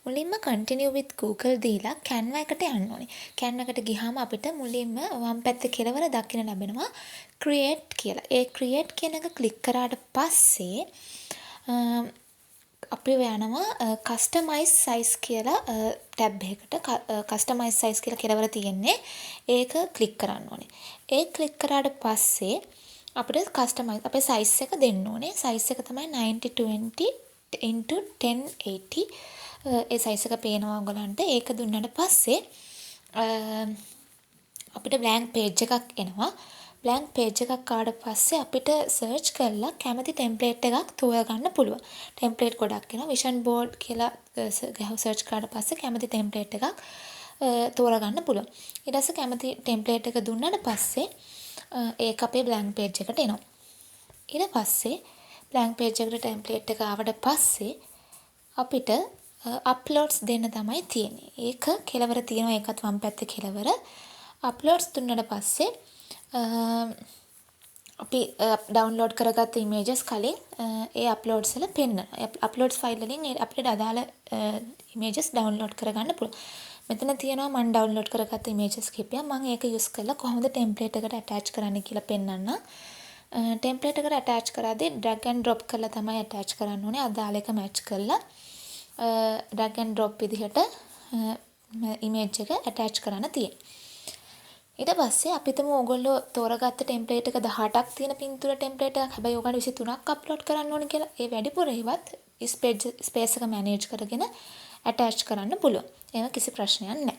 මුලින්ම continue with Google දීලා Canva එකට යන්න ඕනේ. Canva එකට ගියාම අපිට මුලින්ම වම් පැත්තේ කෙළවර දකින්න ලැබෙනවා create කියලා. ඒ create කියන එක ක්ලික් කරාට පස්සේ අපි යනවා customize size කියලා ටැබ් එකකට. customize size කියලා කෙළවර තියෙන්නේ. ඒක ක්ලික් කරන්න ඕනේ. ඒ ක්ලික් කරාට පස්සේ අපිට customize අපේ size එක දෙන්න ඕනේ. size එක තමයි 9020 into 1080. ඒ size එක පේනවා ඔයගලන්ට. ඒක දුන්නාට පස්සේ අපිට blank page එකක් එනවා. blank page එකක් ආවට පස්සේ අපිට search කරලා කැමති template එකක් තෝරගන්න පුළුවන්. template ගොඩක් එනවා. vision board කියලා search කරාට පස්සේ කැමති template එකක් තෝරගන්න පුළුවන්. ඊට පස්සේ කැමති template එක දුන්නාට පස්සේ ඒක අපේ blank page එකට එනවා. ඊට පස්සේ blank page එකට template එක ආවට පස්සේ අපිට uploads දෙන්න තමයි තියෙන්නේ. ඒක කෙලවර තියෙනවා. ඒකත් වම් පැත්තේ කෙලවර. uploads දුන්නාට පස්සේ අපි download කරගත්ත images කලින් ඒ uploads වල පෙන්නනවා. uploads file වලින් අපිට අදාළ images download කරගන්න පුළුවන්. මෙතන තියෙනවා මම download කරගත්ත images කිහිපයක්. මම ඒක use කරලා කොහොමද template එකට attach කරන්න කියලා පෙන්නන්න. template එකට attach කරද්දී drag and drop කරලා තමයි attach කරන්න ඕනේ. අදාළ එක match කරලා drag and drop විදිහට image එක attach කරන්න තියෙනවා. ඊට පස්සේ අපිටම ඕගොල්ලෝ තෝරගත්ත ටෙම්ප්ලේට් එක 18ක් තියෙන පින්තූර ටෙම්ප්ලේට් එකක්. හැබැයි ඕගොල්ලෝ 23ක් අප්ලෝඩ් කරන්න ඕනේ කියලා. ඒ වැඩිපුර ඒවත් ස්පේස් එක මැනේජ් කරගෙන ඇටච් කරන්න පුළුවන්. ඒක කිසි ප්‍රශ්නයක් නැහැ.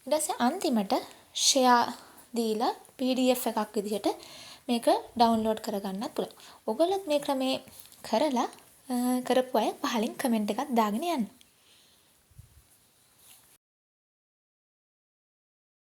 ඊට පස්සේ අන්තිමට share දීලා PDF එකක් විදිහට මේක ඩවුන්ලෝඩ් කරගන්නත් පුළුවන්. ඕගොල්ලොත් මේ ක්‍රමේ කරලා කරපු අය පහලින් කමෙන්ට් එකක් දාගෙන යන්න.